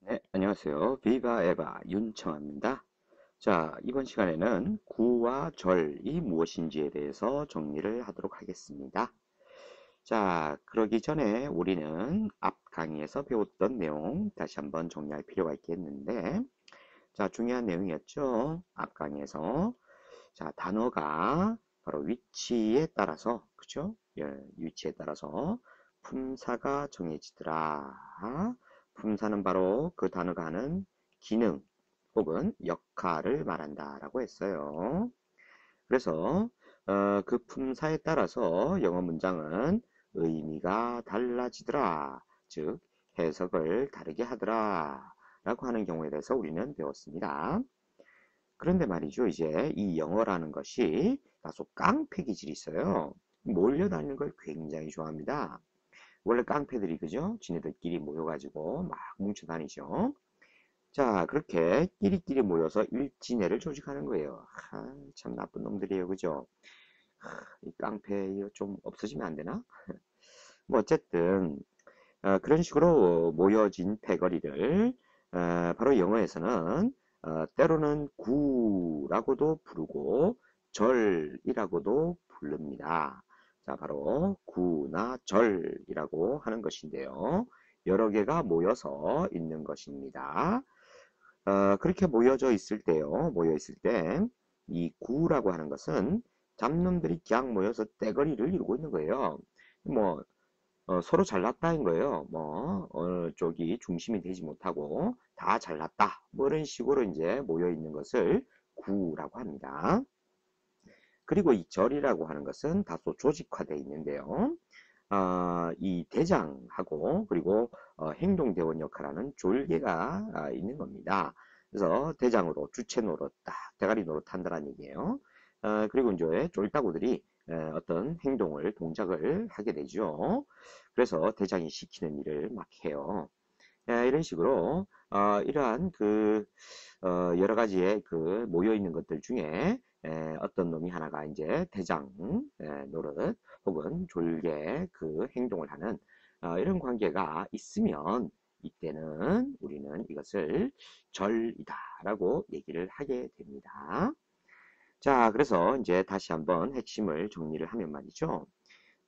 네, 안녕하세요. 비바 에바 윤청아입니다. 자, 이번 시간에는 구와 절이 무엇인지에 대해서 정리를 하도록 하겠습니다. 자, 그러기 전에 우리는 앞 강의에서 배웠던 내용 다시 한번 정리할 필요가 있겠는데, 자, 중요한 내용이었죠. 앞 강의에서. 자, 단어가 바로 위치에 따라서, 그죠? 예, 위치에 따라서 품사가 정해지더라. 품사는 바로 그 단어가 하는 기능 혹은 역할을 말한다라고 했어요. 그래서 그 품사에 따라서 영어 문장은 의미가 달라지더라. 즉, 해석을 다르게 하더라. 라고 하는 경우에 대해서 우리는 배웠습니다. 그런데 말이죠. 이제 이 영어라는 것이 다소 깡패 기질이 있어요. 몰려다니는 걸 굉장히 좋아합니다. 원래 깡패들이 그죠? 지네들끼리 모여가지고 막 뭉쳐 다니죠. 자, 그렇게 끼리끼리 모여서 일진회를 조직하는 거예요. 참 나쁜 놈들이에요. 그죠? 이 깡패 이거 좀 없어지면 안 되나? 뭐 어쨌든 그런 식으로 모여진 패거리를 바로 영어에서는 때로는 구라고도 부르고 절이라고도 부릅니다. 자, 바로 구나 절이라고 하는 것인데요. 여러 개가 모여서 있는 것입니다. 그렇게 모여져 있을 때요. 모여 있을 때 이 구라고 하는 것은 잡놈들이 그냥 모여서 떼거리를 이루고 있는 거예요. 뭐 서로 잘났다인 거예요. 뭐 어느 쪽이 중심이 되지 못하고 다 잘났다. 뭐 이런 식으로 이제 모여 있는 것을 구라고 합니다. 그리고 이 절이라고 하는 것은 다소 조직화되어 있는데요. 이 대장하고 그리고 행동대원 역할하는 졸개가 있는 겁니다. 그래서 대장으로 주체 노릇, 대가리 노릇 한다는 얘기예요. 그리고 이제 쫄따구들이 어떤 행동을, 동작을 하게 되죠. 그래서 대장이 시키는 일을 막 해요. 이런 식으로 이러한 여러 가지의 그 모여 있는 것들 중에 어떤 놈이 하나가 이제 대장 노릇 혹은 졸개 그 행동을 하는 이런 관계가 있으면 이때는 우리는 이것을 절이다라고 얘기를 하게 됩니다. 자, 그래서 이제 다시 한번 핵심을 정리를 하면 말이죠.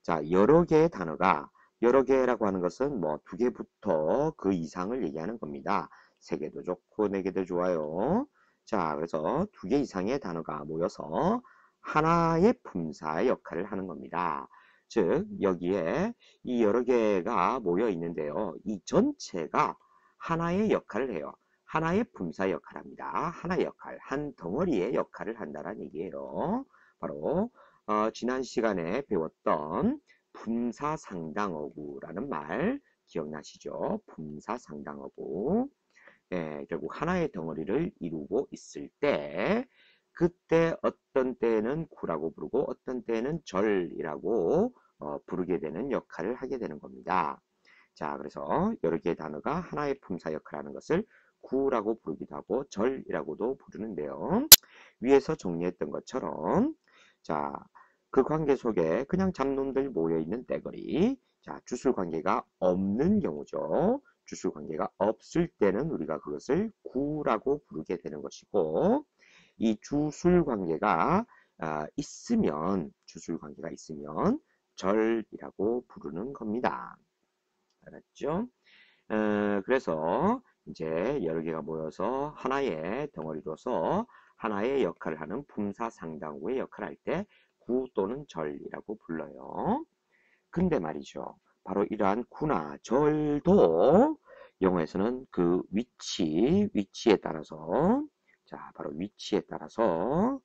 자, 여러 개의 단어가 여러 개라고 하는 것은 뭐 두 개부터 그 이상을 얘기하는 겁니다. 세 개도 좋고 네 개도 좋아요. 자, 그래서 두 개 이상의 단어가 모여서 하나의 품사의 역할을 하는 겁니다. 즉, 여기에 이 여러 개가 모여 있는데요. 이 전체가 하나의 역할을 해요. 하나의 품사 역할을 합니다. 하나의 역할, 한 덩어리의 역할을 한다는 얘기예요. 바로 지난 시간에 배웠던 품사상당어구라는 말 기억나시죠? 품사상당어구. 결국 하나의 덩어리를 이루고 있을 때 그때 어떤 때는 구라고 부르고 어떤 때는 절이라고 부르게 되는 역할을 하게 되는 겁니다. 자, 그래서 여러 개의 단어가 하나의 품사 역할을 하는 것을 구라고 부르기도 하고 절이라고도 부르는데요. 위에서 정리했던 것처럼 자, 그 관계 속에 그냥 잡놈들 모여있는 떼거리. 자, 주술 관계가 없는 경우죠. 주술 관계가 없을 때는 우리가 그것을 구라고 부르게 되는 것이고, 이 주술 관계가 있으면, 주술 관계가 있으면 절이라고 부르는 겁니다. 알았죠? 그래서 이제 여러 개가 모여서 하나의 덩어리로서 하나의 역할을 하는 품사상당구의 역할을 할 때 구 또는 절이라고 불러요. 근데 말이죠. 바로 이러한 구나 절도 영어에서는 그 위치에 따라서 자, 바로 위치에 따라서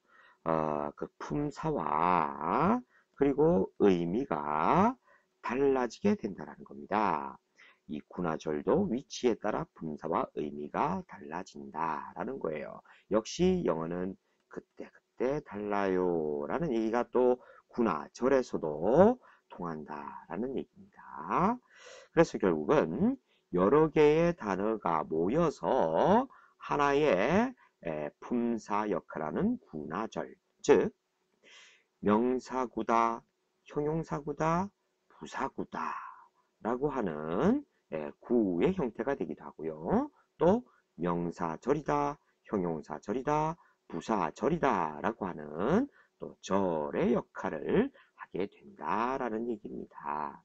그 품사와 그리고 의미가 달라지게 된다는 겁니다. 이 구나 절도 위치에 따라 품사와 의미가 달라진다라는 거예요. 역시 영어는 그때 달라요 라는 얘기가 또 구나 절에서도 통한다라는 얘기입니다. 그래서 결국은 여러 개의 단어가 모여서 하나의 품사 역할하는 구나절, 즉 명사구다, 형용사구다, 부사구다 라고 하는 구의 형태가 되기도 하고요. 또 명사절이다, 형용사절이다, 부사절이다 라고 하는 또 절의 역할을 하게 된다라는 얘기입니다.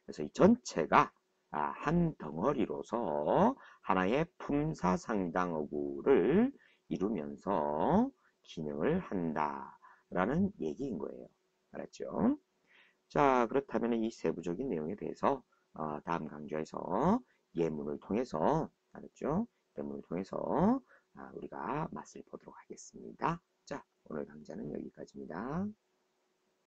그래서 이 전체가 한 덩어리로서 하나의 품사상당어구를 이루면서 기능을 한다라는 얘기인 거예요. 알았죠? 자, 그렇다면 이 세부적인 내용에 대해서 다음 강좌에서 예문을 통해서 알았죠? 예문을 통해서 우리가 맛을 보도록 하겠습니다. 자, 오늘 강좌는 여기까지입니다.